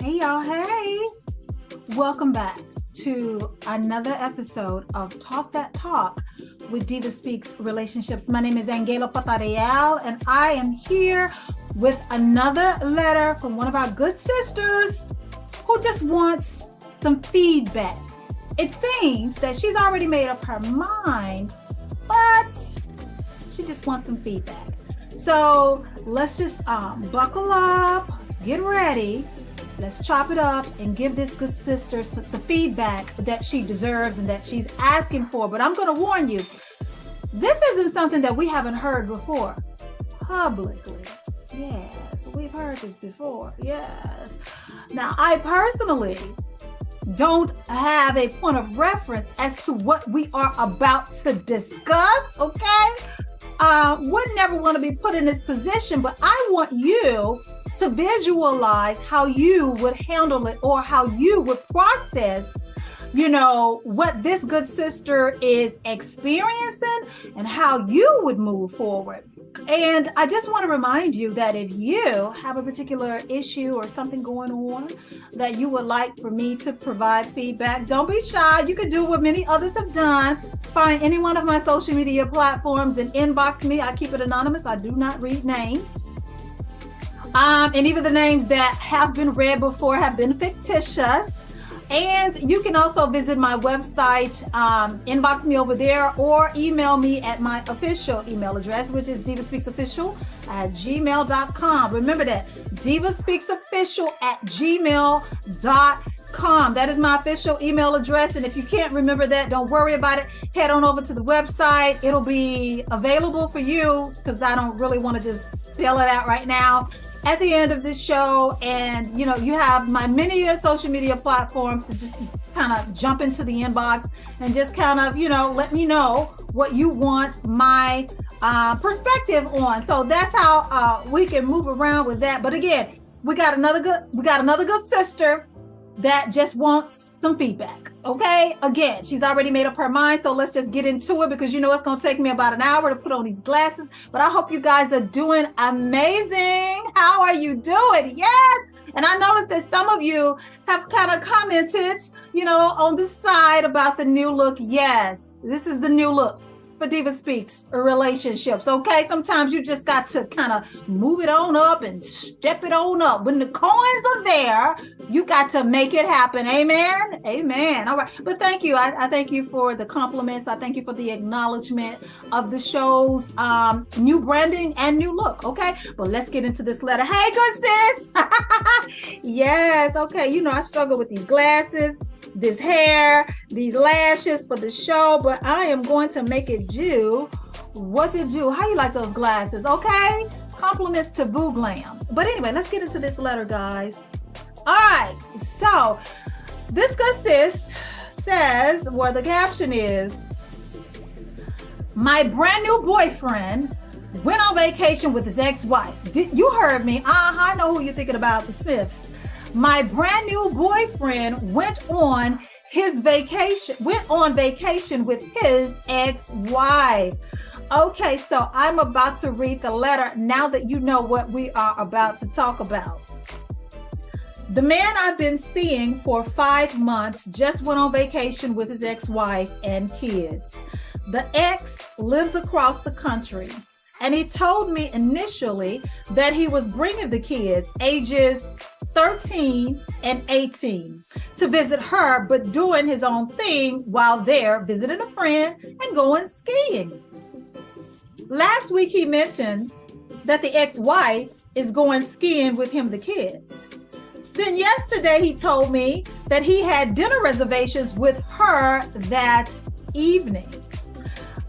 Hey y'all, hey! Welcome back to another episode of Talk That Talk with DivaSpeaks Relationships. My name is AnGala Portorreal, and I am here with another letter from one of our good sisters who just wants some feedback. It seems that she's already made up her mind, but she just wants some feedback. So let's just buckle up, get ready. Let's chop it up and give this good sister the feedback that she deserves and that she's asking for. But I'm going to warn you, this isn't something that we haven't heard before publicly. Yes, we've heard this before. Yes. Now, I personally don't have a point of reference as to what we are about to discuss, okay? Would never want to be put in this position, but I want you to visualize how you would handle it or how you would process, what this good sister is experiencing and how you would move forward. And I just want to remind you that if you have a particular issue or something going on that you would like for me to provide feedback, don't be shy. You can do what many others have done. Find any one of my social media platforms and inbox me. I keep it anonymous. I do not read names. And even the names that have been read before have been fictitious. And you can also visit my website, inbox me over there, or email me at my official email address, which is divaspeaksofficial@gmail.com. Remember that, divaspeaksofficial@gmail.com. That is my official email address. And if you can't remember that, don't worry about it. Head on over to the website. It'll be available for you because I don't really want to just spell it out right now at the end of this show. And you have my many social media platforms to just kind of jump into the inbox and just kind of let me know what you want my perspective on. So that's how we can move around with that. But again, we got another good sister that just wants some feedback. Okay, again, she's already made up her mind, so let's just get into it because it's going to take me about an hour to put on these glasses. But I hope you guys are doing amazing. How are you doing? Yes. And I noticed that some of you have kind of commented, on the side about the new look. Yes, this is the new look for DivaSpeaks Relationships. Okay, sometimes you just got to kind of move it on up and step it on up. When the coins are there, you got to make it happen. Amen. Amen. All right. But thank you. I thank you for the compliments. I thank you for the acknowledgement of the show's new branding and new look. Okay. But let's get into this letter. Hey, good sis. Yes. Okay. I struggle with these glasses, this hair, these lashes for the show, but I am going to make it do what it do. How you like those glasses? Okay. Compliments to Boo Glam. But anyway, let's get into this letter, guys. All right, so this good sis says, where the caption is, my brand new boyfriend went on vacation with his ex-wife. You heard me. I know who you're thinking about, the Smiths. My brand new boyfriend went on vacation with his ex-wife. Okay, so I'm about to read the letter now that you know what we are about to talk about. The man I've been seeing for 5 months just went on vacation with his ex-wife and kids. The ex lives across the country, and he told me initially that he was bringing the kids, ages 13 and 18, to visit her, but doing his own thing while there, visiting a friend and going skiing. Last week, he mentions that the ex-wife is going skiing with him, the kids. Then yesterday, he told me that he had dinner reservations with her that evening.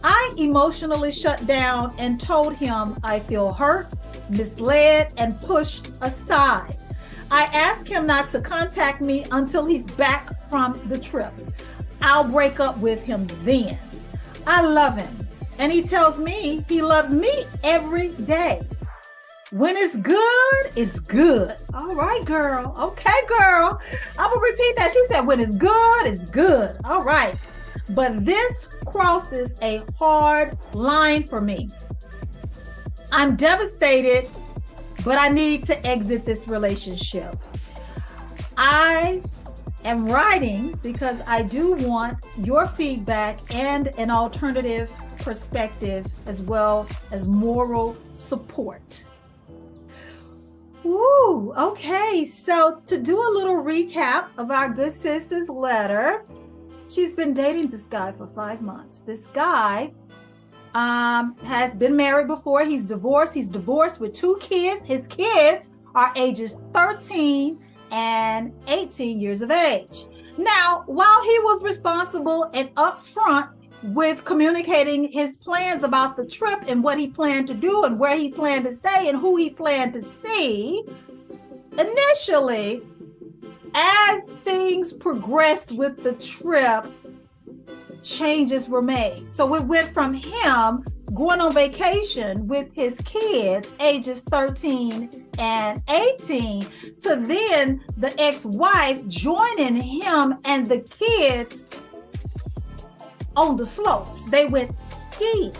I emotionally shut down and told him I feel hurt, misled, and pushed aside. I asked him not to contact me until he's back from the trip. I'll break up with him then. I love him, and he tells me he loves me every day. When it's good, it's good. All right, girl. Okay, girl. I'm going to repeat that. She said, when it's good, it's good. All right. But this crosses a hard line for me. I'm devastated, but I need to exit this relationship. I am writing because I do want your feedback and an alternative perspective, as well as moral support. Ooh, okay. So to do a little recap of our good sis's letter, she's been dating this guy for 5 months. This guy has been married before. He's divorced. He's divorced with 2 kids. His kids are ages 13 and 18 years of age. Now, while he was responsible and upfront with communicating his plans about the trip and what he planned to do and where he planned to stay and who he planned to see, initially, as things progressed with the trip, changes were made. So it went from him going on vacation with his kids, ages 13 and 18, to then the ex-wife joining him and the kids on the slopes. They went skiing.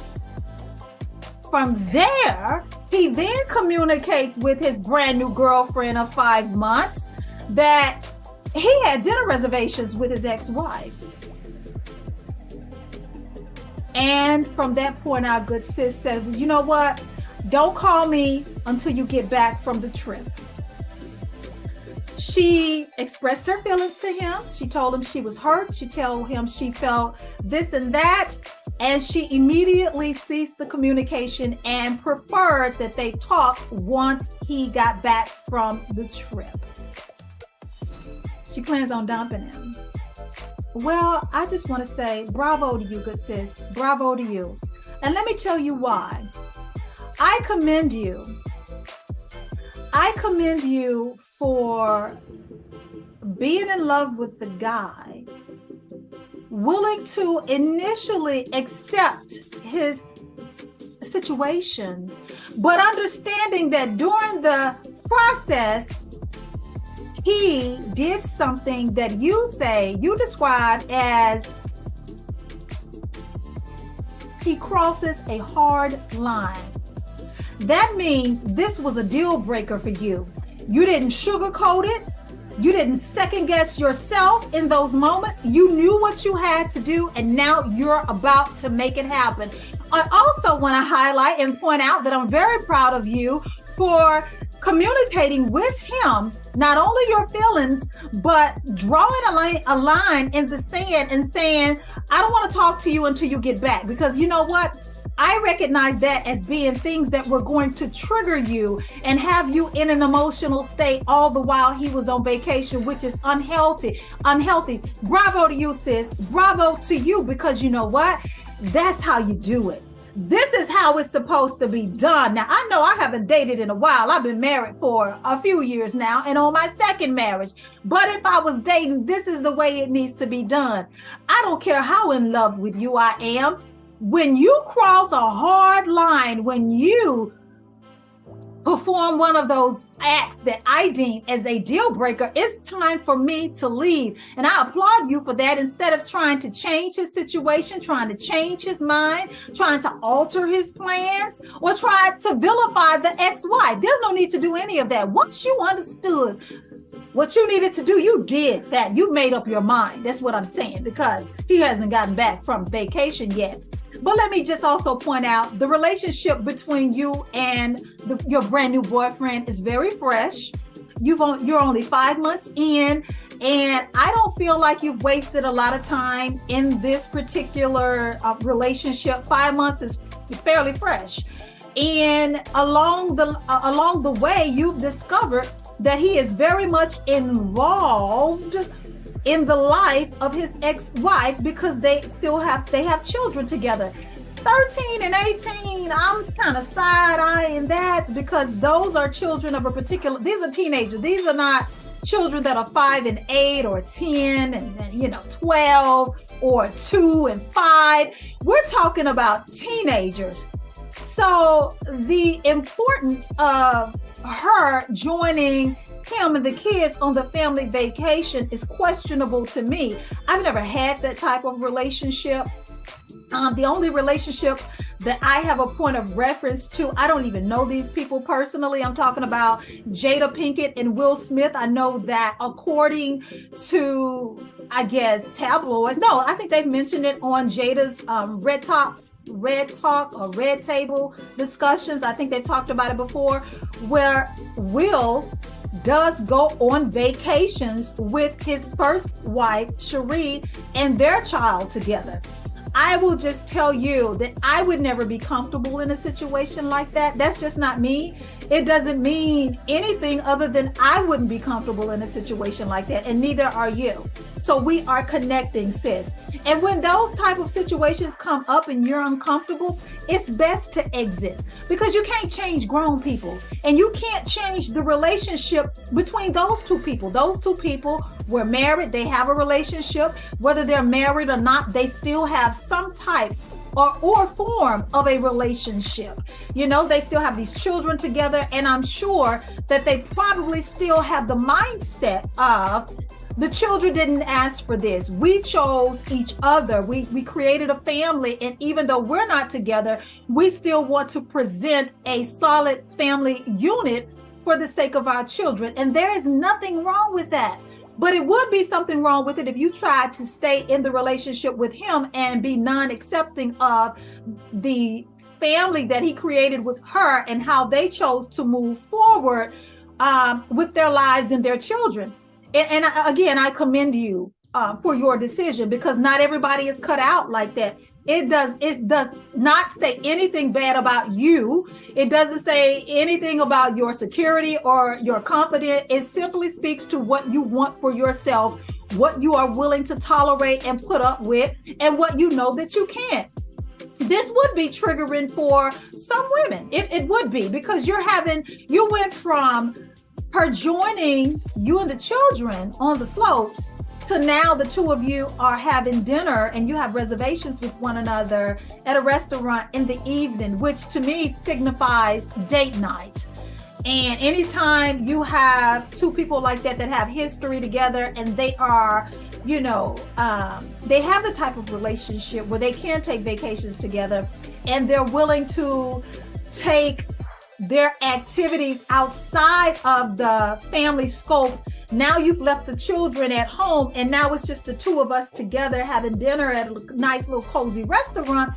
From there, he then communicates with his brand new girlfriend of 5 months that he had dinner reservations with his ex-wife. And from that point, our good sis said, you know what? Don't call me until you get back from the trip. She expressed her feelings to him. She told him she was hurt. She told him she felt this and that. And she immediately ceased the communication and preferred that they talk once he got back from the trip. She plans on dumping him. Well, I just want to say bravo to you, good sis. Bravo to you. And let me tell you why. I commend you. I commend you for being in love with the guy, willing to initially accept his situation, but understanding that during the process, he did something that you described as he crosses a hard line. That means this was a deal breaker for you. You didn't sugarcoat it. You didn't second guess yourself in those moments. You knew what you had to do, and now you're about to make it happen. I also want to highlight and point out that I'm very proud of you for communicating with him, not only your feelings, but drawing a line in the sand and saying, I don't want to talk to you until you get back. Because you know what? I recognize that as being things that were going to trigger you and have you in an emotional state all the while he was on vacation, which is unhealthy. Bravo to you, sis. Bravo to you, because you know what? That's how you do it. This is how it's supposed to be done. Now, I know I haven't dated in a while. I've been married for a few years now and on my second marriage. But if I was dating, this is the way it needs to be done. I don't care how in love with you I am. When you cross a hard line, when you perform one of those acts that I deem as a deal breaker, it's time for me to leave. And I applaud you for that. Instead of trying to change his situation, trying to change his mind, trying to alter his plans, or try to vilify the ex-wife. There's no need to do any of that. Once you understood what you needed to do, you did that. You made up your mind. That's what I'm saying, because he hasn't gotten back from vacation yet. But let me just also point out the relationship between you and your brand new boyfriend is very fresh. You're only 5 months in, and I don't feel like you've wasted a lot of time in this particular relationship. 5 months is fairly fresh. And along the way, you've discovered that he is very much involved in the life of his ex-wife, because they have children together. 13 and 18, I'm kind of side-eyeing that, because those are children of these are teenagers. These are not children that are 5 and 8 or 10 and 12 or 2 and 5. We're talking about teenagers. So the importance of her joining him and the kids on the family vacation is questionable to me. I've never had that type of relationship. The only relationship that I have a point of reference to. I don't even know these people personally. I'm talking about Jada Pinkett and Will Smith. I know that according to, I guess, tabloids. No, I think they've mentioned it on Jada's Red Talk or Red Table discussions. I think they talked about it before, where Will does go on vacations with his first wife, Cherie, and their child together. I will just tell you that I would never be comfortable in a situation like that. That's just not me. It doesn't mean anything other than I wouldn't be comfortable in a situation like that, and neither are you. So we are connecting, sis. And when those type of situations come up and you're uncomfortable, it's best to exit, because you can't change grown people, and you can't change the relationship between those two people. Those two people were married. They have a relationship. Whether they're married or not, they still have some type or form of a relationship. You know, they still have these children together, and I'm sure that they probably still have the mindset of, the children didn't ask for this. We chose each other. We created a family, and even though we're not together, we still want to present a solid family unit for the sake of our children. And there is nothing wrong with that. But it would be something wrong with it if you tried to stay in the relationship with him and be non-accepting of the family that he created with her and how they chose to move forward with their lives and their children. And again, I commend you for your decision, because not everybody is cut out like that. It does not say anything bad about you. It doesn't say anything about your security or your confidence. It simply speaks to what you want for yourself, what you are willing to tolerate and put up with, and what you know that you can't. This would be triggering for some women. It would be, because you went from her joining you and the children on the slopes to now the two of you are having dinner and you have reservations with one another at a restaurant in the evening, which to me signifies date night. And anytime you have two people like that have history together, and they are, you know, they have the type of relationship where they can take vacations together, and they're willing to take their activities outside of the family scope. Now you've left the children at home, and now it's just the two of us together having dinner at a nice little cozy restaurant.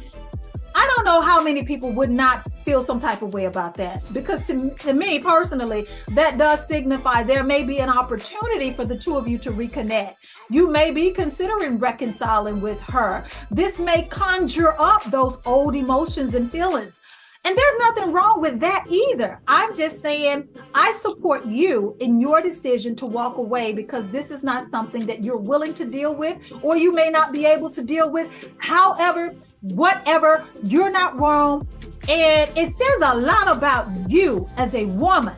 I don't know how many people would not feel some type of way about that, because to me personally, that does signify there may be an opportunity for the two of you to reconnect. You may be considering reconciling with her. This may conjure up those old emotions and feelings. And there's nothing wrong with that either. I'm just saying I support you in your decision to walk away, because this is not something that you're willing to deal with, or you may not be able to deal with. However, whatever, you're not wrong. And it says a lot about you as a woman.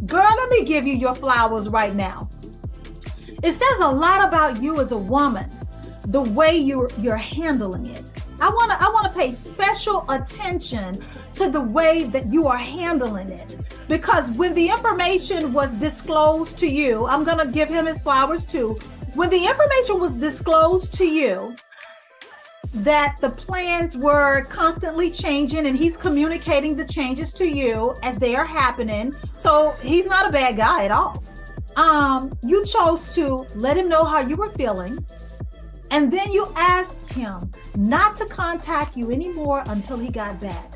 Girl, let me give you your flowers right now. It says a lot about you as a woman, the way you're handling it. I want to pay special attention to the way that you are handling it, because when the information was disclosed to you, I'm going to give him his flowers too. When the information was disclosed to you that the plans were constantly changing, and he's communicating the changes to you as they are happening. So he's not a bad guy at all. You chose to let him know how you were feeling. And then you asked him not to contact you anymore until he got back.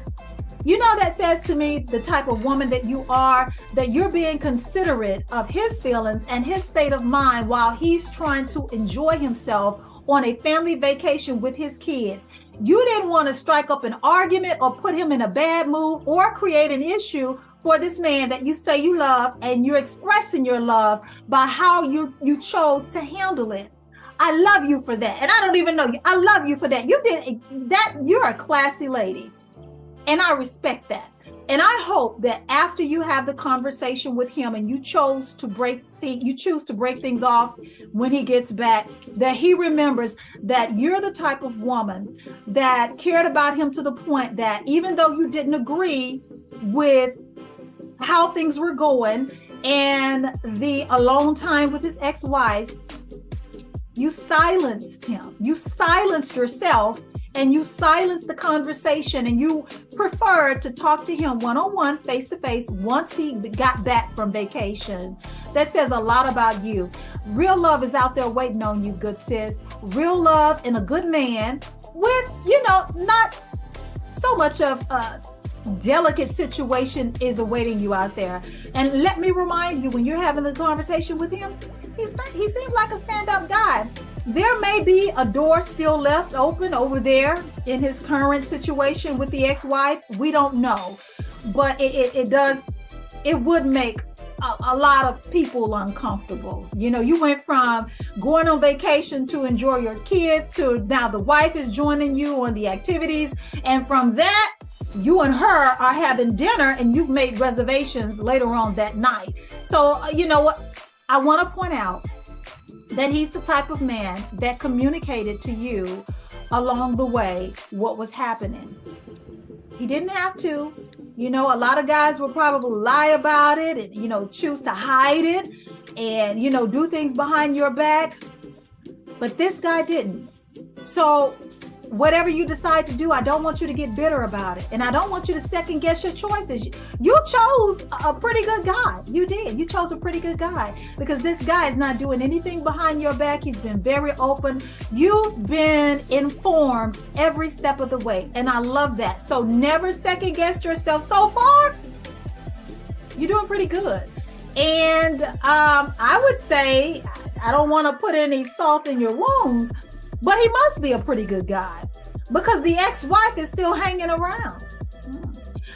You know, that says to me the type of woman that you are, that you're being considerate of his feelings and his state of mind while he's trying to enjoy himself on a family vacation with his kids. You didn't want to strike up an argument or put him in a bad mood or create an issue for this man that you say you love, and you're expressing your love by how you chose to handle it. I love you for that. And I don't even know you. I love you for that. You did that. You're a classy lady. And I respect that. And I hope that after you have the conversation with him and you choose to break things off when he gets back, that he remembers that you're the type of woman that cared about him to the point that even though you didn't agree with how things were going and the alone time with his ex-wife, you silenced him. You silenced yourself and you silence the conversation and you prefer to talk to him one-on-one, face-to-face, once he got back from vacation, that says a lot about you. Real love is out there waiting on you, good sis. Real love and a good man with, not so much of a delicate situation is awaiting you out there. And let me remind you, when you're having the conversation with him, he seems like a stand-up guy. There may be a door still left open over there in his current situation with the ex-wife. We don't know, but it would make a lot of people uncomfortable. You went from going on vacation to enjoy your kids to now the wife is joining you on the activities. And from that, you and her are having dinner and you've made reservations later on that night. So, you know what? I want to point out that he's the type of man that communicated to you along the way what was happening. He didn't have to. A lot of guys will probably lie about it and, choose to hide it and, do things behind your back. But this guy didn't. So whatever you decide to do, I don't want you to get bitter about it. And I don't want you to second guess your choices. You chose a pretty good guy. You did. You chose a pretty good guy because this guy is not doing anything behind your back. He's been very open. You've been informed every step of the way. And I love that. So never second guess yourself. So far, you're doing pretty good. And I would say, I don't want to put any salt in your wounds, but he must be a pretty good guy because the ex-wife is still hanging around.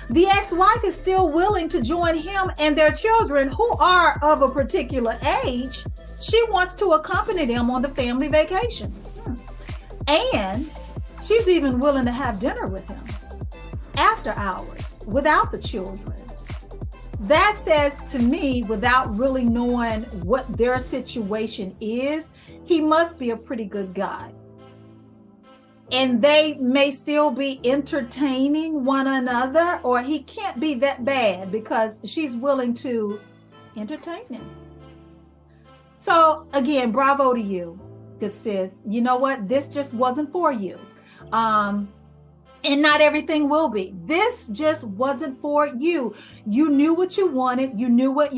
The ex-wife is still willing to join him and their children who are of a particular age. She wants to accompany them on the family vacation. And she's even willing to have dinner with him after hours without the children. That says to me, without really knowing what their situation is, he must be a pretty good guy. And they may still be entertaining one another, or he can't be that bad because she's willing to entertain him. So again, bravo to you, good sis. You know what? This just wasn't for you. And not everything will be. This just wasn't for you. You knew what you wanted. You know what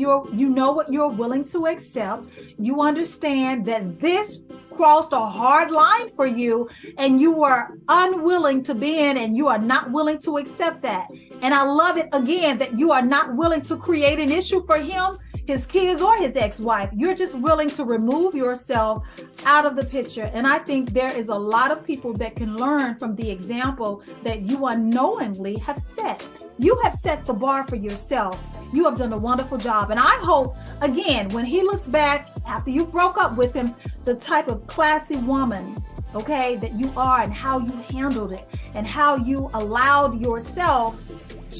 you're willing to accept. You understand that this crossed a hard line for you and you were unwilling to be in, and you are not willing to accept that. And I love it again that you are not willing to create an issue for him, his kids, or his ex-wife. You're just willing to remove yourself out of the picture. And I think there is a lot of people that can learn from the example that you unknowingly have set. You have set the bar for yourself. You have done a wonderful job. And I hope, again, when he looks back after you broke up with him, the type of classy woman, okay, that you are, and how you handled it, and how you allowed yourself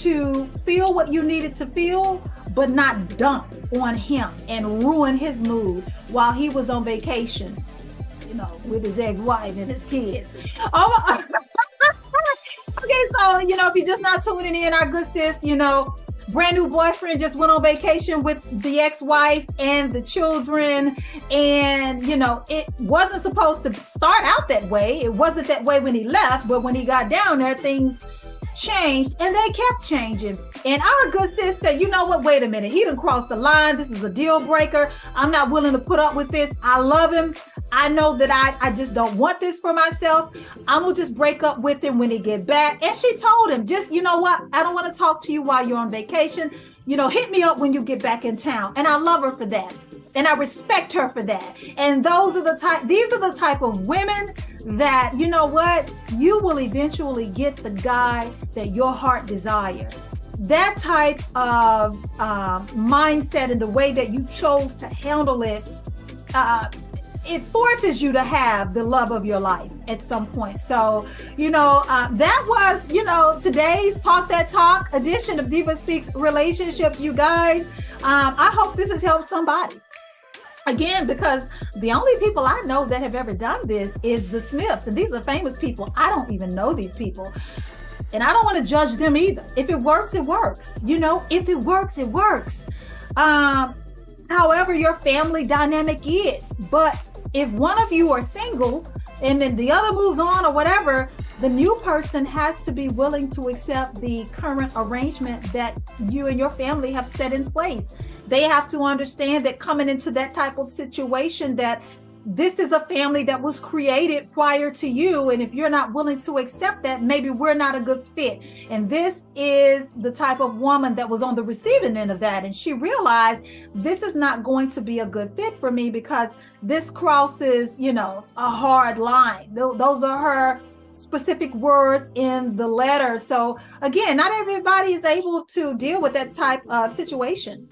to feel what you needed to feel, but not dump on him and ruin his mood while he was on vacation, with his ex-wife and his kids. Oh, okay, so, if you're just not tuning in, our good sis, brand new boyfriend just went on vacation with the ex-wife and the children. And, it wasn't supposed to start out that way. It wasn't that way when he left, but when he got down there, things changed, and they kept changing. And our good sis said, you know what, wait a minute, he done crossed the line. This is a deal breaker. I'm not willing to put up with this. I love him. I know that I just don't want this for myself. I'm gonna just break up with him when he get back. And she told him, just, you know what, I don't want to talk to you while you're on vacation. Hit me up when you get back in town. And I love her for that. And I respect her for that. And these are the type of women that, you know what, you will eventually get the guy that your heart desires. That type of mindset and the way that you chose to handle it, it forces you to have the love of your life at some point. So, that was, today's Talk That Talk edition of DivaSpeaks Relationships, you guys. I hope this has helped somebody. Again, because the only people I know that have ever done this is the Smiths. And these are famous people. I don't even know these people. And I don't want to judge them either. If it works, it works. If it works, it works. However your family dynamic is. But if one of you are single and then the other moves on or whatever, the new person has to be willing to accept the current arrangement that you and your family have set in place. They have to understand that coming into that type of situation, that this is a family that was created prior to you. And if you're not willing to accept that, maybe we're not a good fit. And this is the type of woman that was on the receiving end of that. And she realized this is not going to be a good fit for me because this crosses, a hard line. Those are her specific words in the letter. So again, not everybody is able to deal with that type of situation,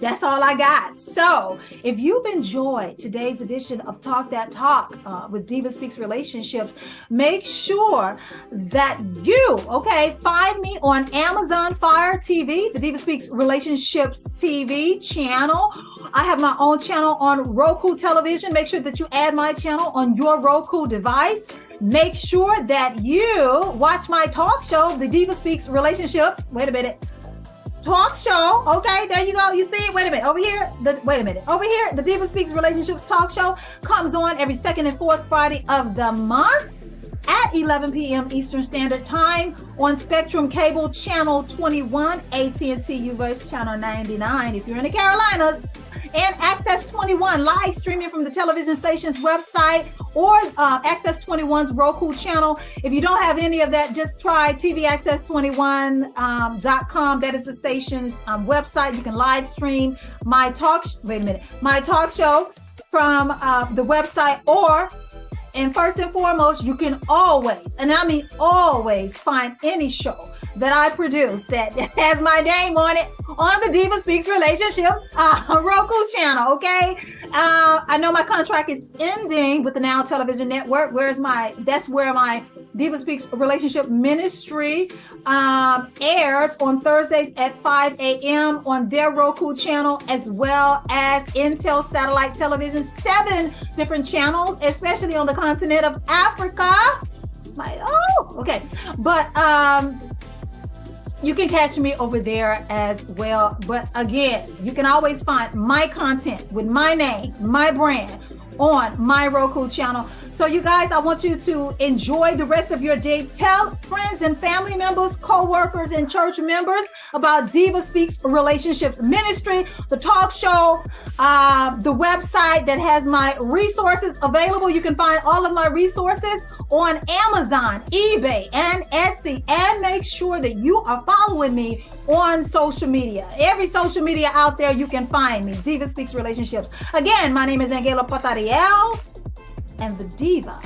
That's all I got. So if you've enjoyed today's edition of Talk That Talk with DivaSpeaks Relationships, make sure that you, find me on Amazon Fire TV, the DivaSpeaks Relationships TV channel. I have my own channel on Roku television. Make sure that you add my channel on your Roku device. Make sure that you watch my talk show, the DivaSpeaks Relationships. Wait a minute. Talk show. Okay, there you go. You see it? Wait a minute. Over here, the DivaSpeaks Relationships talk show comes on every second and fourth Friday of the month at 11 p.m. Eastern Standard Time on Spectrum Cable Channel 21, AT&T U-verse Channel 99 if you're in the Carolinas, and Access 21 live streaming from the television station's website or Access 21's Roku channel. If you don't have any of that, just try tvaccess21.com. That is the station's website. You can live stream my talk show from the website, and first and foremost, you can always, and I mean always, find any show that I produce that has my name on it on the DivaSpeaks Relationships Roku channel, okay? I know my contract is ending with the Now Television Network. That's where my DivaSpeaks Relationship Ministry airs on Thursdays at 5 a.m. on their Roku channel, as well as Intel Satellite Television, 7 different channels, especially on the continent of Africa. But you can catch me over there as well. But again, you can always find my content with my name, my brand, on my Roku channel. So you guys, I want you to enjoy the rest of your day. Tell friends and family members, co-workers, and church members about DivaSpeaks Relationships Ministry, the talk show, the website that has my resources available. You can find all of my resources on Amazon, eBay, and Etsy. And make sure that you are following me on social media. Every social media out there, you can find me, DivaSpeaks Relationships. Again, my name is AnGala Portorreal, and the Diva